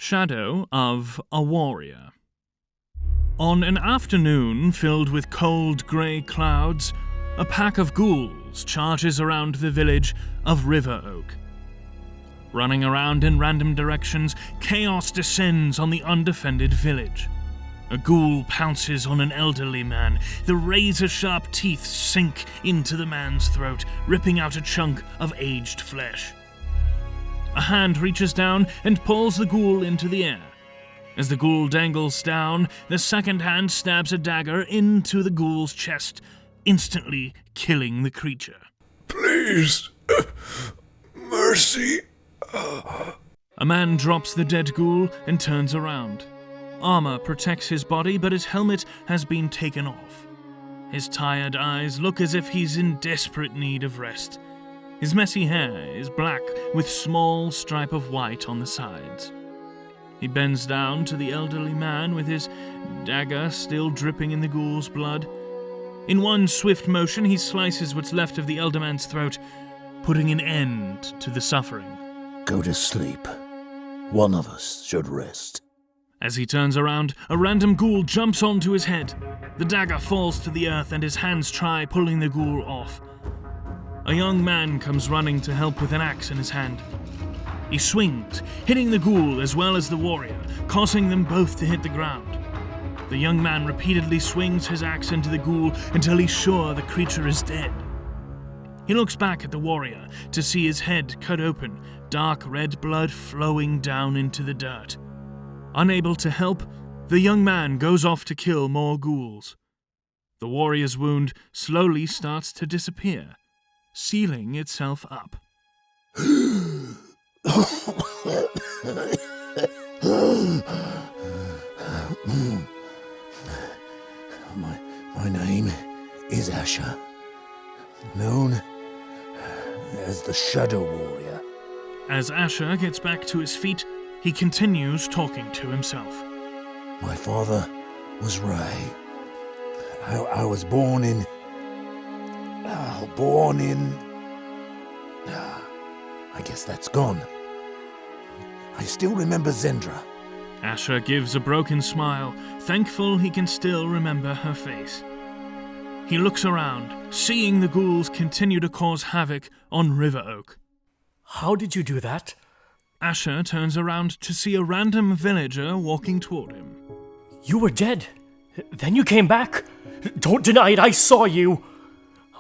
Shadow of a Warrior. On an afternoon filled with cold grey clouds, a pack of ghouls charges around the village of River Oak. Running around in random directions, chaos descends on the undefended village. A ghoul pounces on an elderly man. The razor-sharp teeth sink into the man's throat, ripping out a chunk of aged flesh. A hand reaches down and pulls the ghoul into the air. As the ghoul dangles down, the second hand stabs a dagger into the ghoul's chest, instantly killing the creature. Please, mercy. A man drops the dead ghoul and turns around. Armor protects his body, but his helmet has been taken off. His tired eyes look as if he's in desperate need of rest. His messy hair is black with small stripe of white on the sides. He bends down to the elderly man with his dagger still dripping in the ghoul's blood. In one swift motion, he slices what's left of the elder man's throat, putting an end to the suffering. Go to sleep. One of us should rest. As he turns around, a random ghoul jumps onto his head. The dagger falls to the earth and his hands try pulling the ghoul off. A young man comes running to help with an axe in his hand. He swings, hitting the ghoul as well as the warrior, causing them both to hit the ground. The young man repeatedly swings his axe into the ghoul until he's sure the creature is dead. He looks back at the warrior to see his head cut open, dark red blood flowing down into the dirt. Unable to help, the young man goes off to kill more ghouls. The warrior's wound slowly starts to disappear, sealing itself up. My name is Asher, known as the Shadow Warrior. As Asher gets back to his feet, he continues talking to himself. My father was Ray. I was born in... I guess that's gone. I still remember Zendra. Asher gives a broken smile, thankful he can still remember her face. He looks around, seeing the ghouls continue to cause havoc on River Oak. How did you do that? Asher turns around to see a random villager walking toward him. You were dead. Then you came back. Don't deny it, I saw you.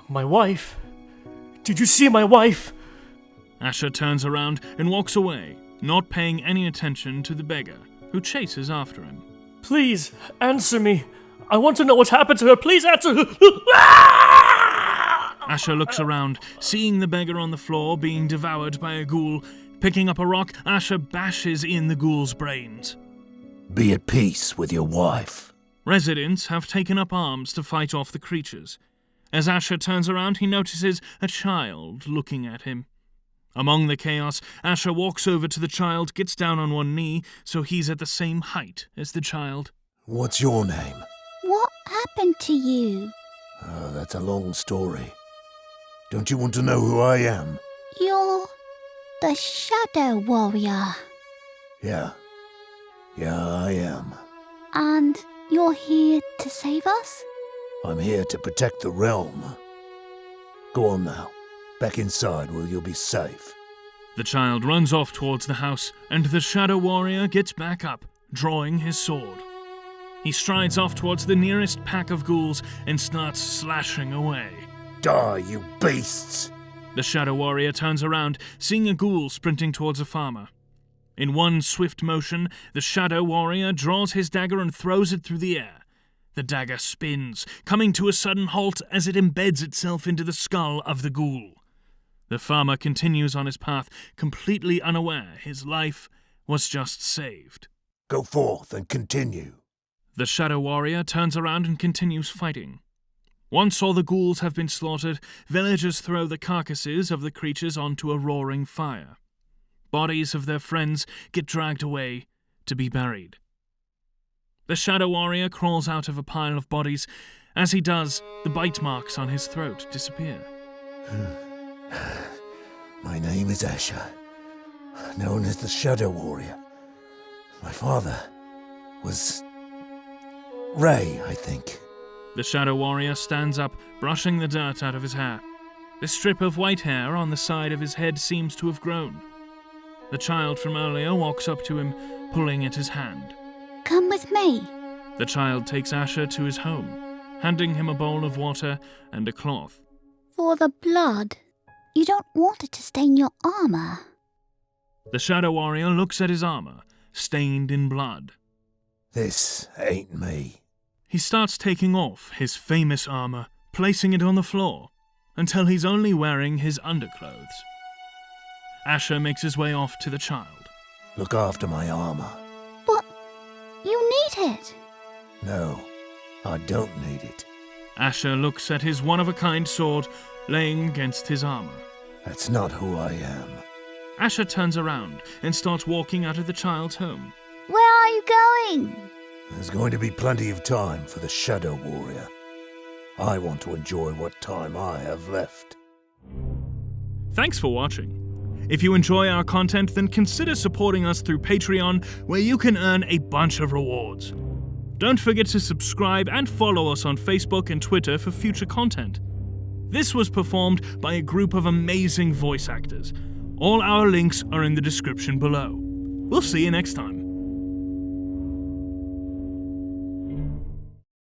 My wife. Did you see my wife? Asher turns around and walks away, not paying any attention to the beggar, who chases after him. Please, answer me. I want to know what happened to her. Please answer. Asher looks around, seeing the beggar on the floor being devoured by a ghoul. Picking up a rock, Asher bashes in the ghoul's brains. Be at peace with your wife. Residents have taken up arms to fight off the creatures. As Asher turns around, he notices a child looking at him. Among the chaos, Asher walks over to the child, gets down on one knee so he's at the same height as the child. What's your name? What happened to you? Oh, that's a long story. Don't you want to know who I am? You're the Shadow Warrior. Yeah, I am. And you're here to save us? I'm here to protect the realm. Go on now. Back inside where you'll be safe. The child runs off towards the house, and the Shadow Warrior gets back up, drawing his sword. He strides off towards the nearest pack of ghouls and starts slashing away. Die, you beasts! The Shadow Warrior turns around, seeing a ghoul sprinting towards a farmer. In one swift motion, the Shadow Warrior draws his dagger and throws it through the air. The dagger spins, coming to a sudden halt as it embeds itself into the skull of the ghoul. The farmer continues on his path, completely unaware his life was just saved. Go forth and continue. The Shadow Warrior turns around and continues fighting. Once all the ghouls have been slaughtered, villagers throw the carcasses of the creatures onto a roaring fire. Bodies of their friends get dragged away to be buried. The Shadow Warrior crawls out of a pile of bodies. As he does, the bite marks on his throat disappear. My name is Asher, known as the Shadow Warrior. My father was Ray, I think. The Shadow Warrior stands up, brushing the dirt out of his hair. The strip of white hair on the side of his head seems to have grown. The child from earlier walks up to him, pulling at his hand. Come with me. The child takes Asher to his home, handing him a bowl of water and a cloth. For the blood. You don't want it to stain your armor. The Shadow Warrior looks at his armor, stained in blood. This ain't me. He starts taking off his famous armor, placing it on the floor, until he's only wearing his underclothes. Asher makes his way off to the child. Look after my armor. But you need it. No, I don't need it. Asher looks at his one-of-a-kind sword laying against his armor. That's not who I am. Asher turns around and starts walking out of the child's home. Where are you going? There's going to be plenty of time for the Shadow Warrior. I want to enjoy what time I have left. Thanks for watching. If you enjoy our content, then consider supporting us through Patreon, where you can earn a bunch of rewards. Don't forget to subscribe and follow us on Facebook and Twitter for future content. This was performed by a group of amazing voice actors. All our links are in the description below. We'll see you next time.